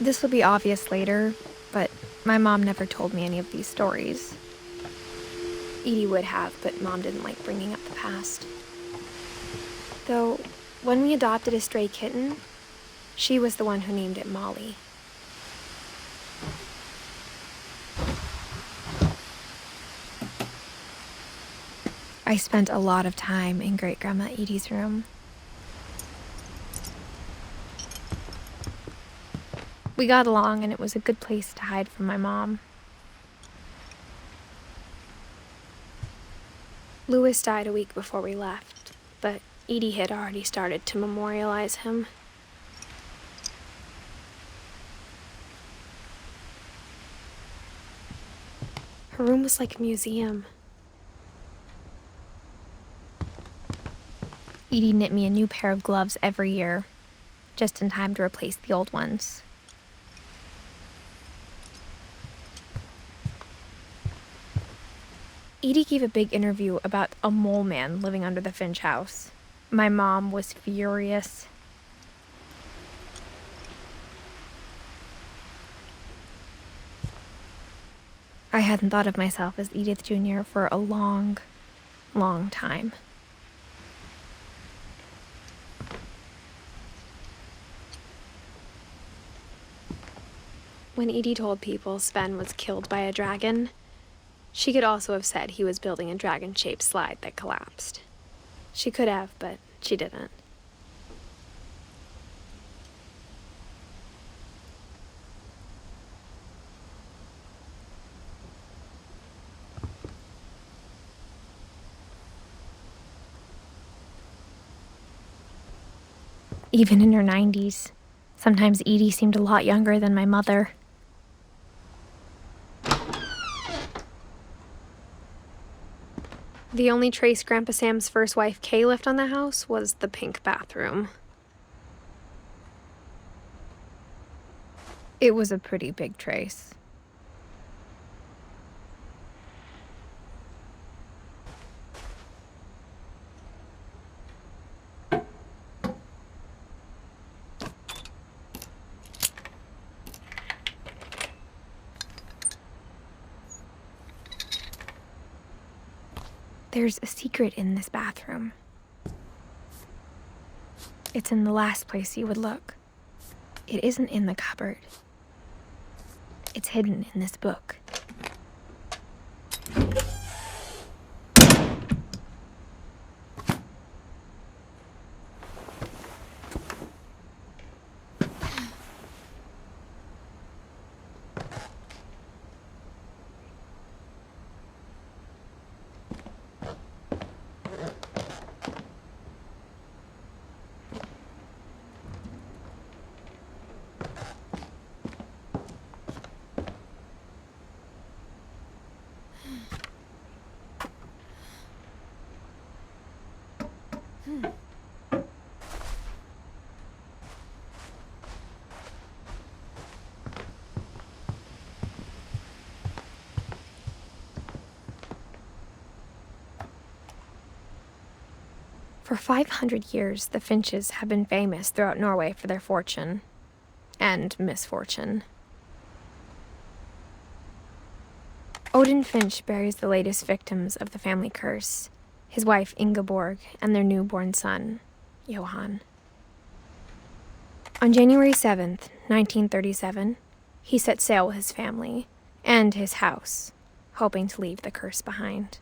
This will be obvious later, but my mom never told me any of these stories. Edie would have, but Mom didn't like bringing up the past. Though, when we adopted a stray kitten, she was the one who named it Molly. I spent a lot of time in Great-Grandma Edie's room. We got along, and it was a good place to hide from my mom. Louis died a week before we left, but Edie had already started to memorialize him. Her room was like a museum. Edie knit me a new pair of gloves every year, just in time to replace the old ones. Edie gave a big interview about a mole man living under the Finch house. My mom was furious. I hadn't thought of myself as Edith Jr. for a long, long time. When Edie told people Sven was killed by a dragon, she could also have said he was building a dragon-shaped slide that collapsed. She could have, but she didn't. Even in her 90s, sometimes Edie seemed a lot younger than my mother. The only trace Grandpa Sam's first wife, Kay, left on the house was the pink bathroom. It was a pretty big trace. There's a secret in this bathroom. It's in the last place you would look. It isn't in the cupboard. It's hidden in this book. For 500 years, the Finches have been famous throughout Norway for their fortune and misfortune. Odin Finch buries the latest victims of the family curse, his wife Ingeborg and their newborn son, Johan. On January 7th, 1937, he set sail with his family and his house, hoping to leave the curse behind.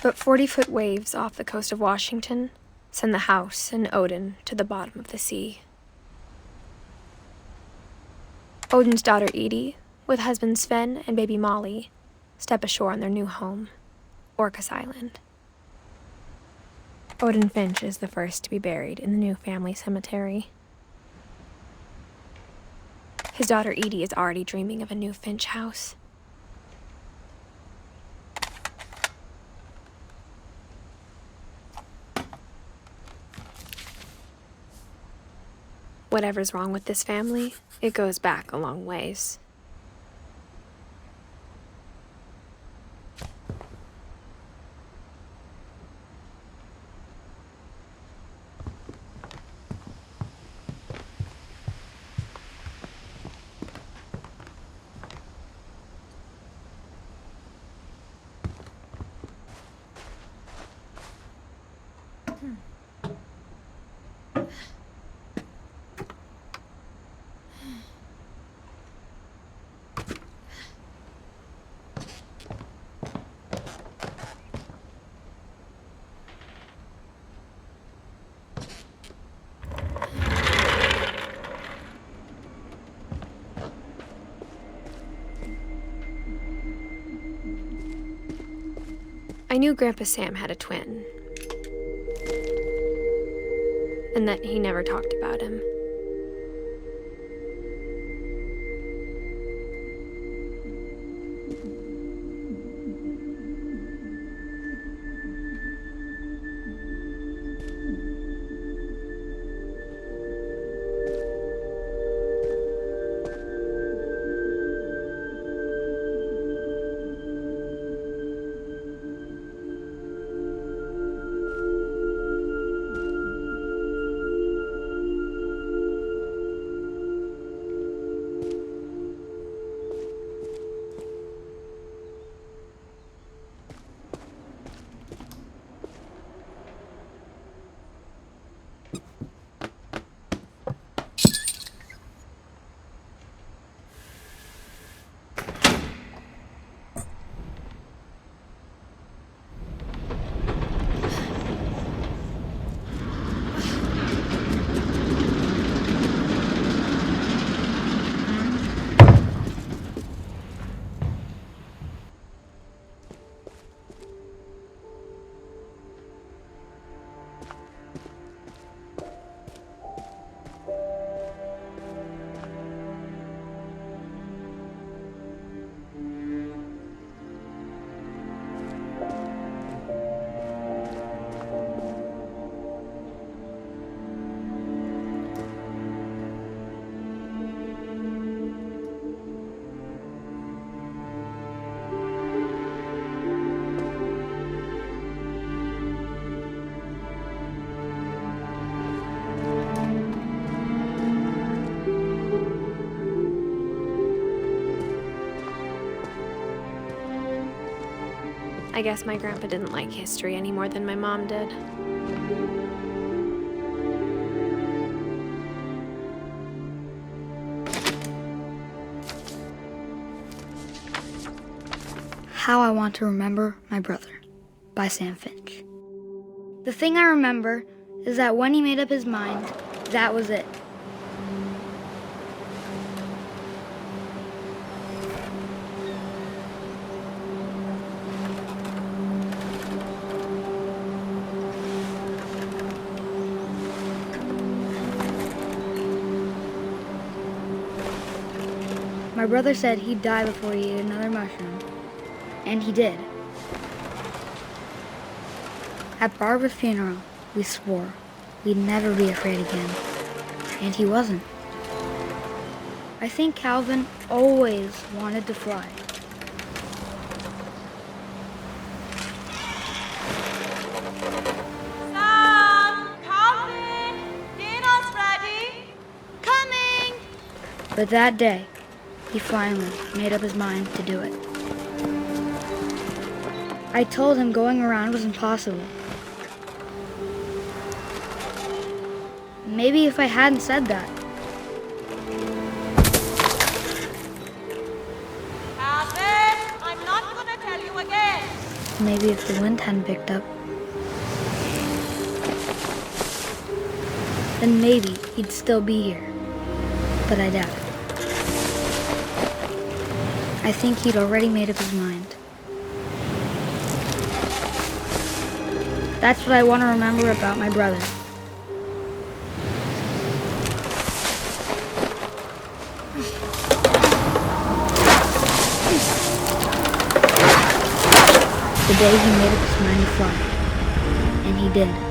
But 40-foot waves off the coast of Washington send the house and Odin to the bottom of the sea. Odin's daughter Edie, with husband Sven and baby Molly, step ashore on their new home, Orcas Island. Odin Finch is the first to be buried in the new family cemetery. His daughter Edie is already dreaming of a new Finch house. Whatever's wrong with this family, it goes back a long ways. I knew Grandpa Sam had a twin, and that he never talked about him. I guess my grandpa didn't like history any more than my mom did. How I Want to Remember My Brother by Sam Finch. The thing I remember is that when he made up his mind, that was it. My brother said he'd die before he ate another mushroom, and he did. At Barbara's funeral, we swore we'd never be afraid again, and he wasn't. I think Calvin always wanted to fly. Sam! Calvin! Dinner's ready! Coming! But that day, he finally made up his mind to do it. I told him going around was impossible. Maybe if I hadn't said that. Calvin, I'm not gonna tell you again. Maybe if the wind hadn't picked up, then maybe he'd still be here. But I doubt it. I think he'd already made up his mind. That's what I want to remember about my brother. The day he made up his mind to fly. And he did.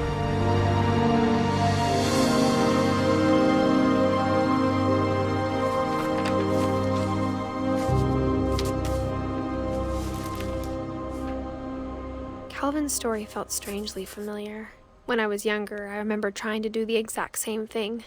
Calvin's story felt strangely familiar. When I was younger, I remember trying to do the exact same thing.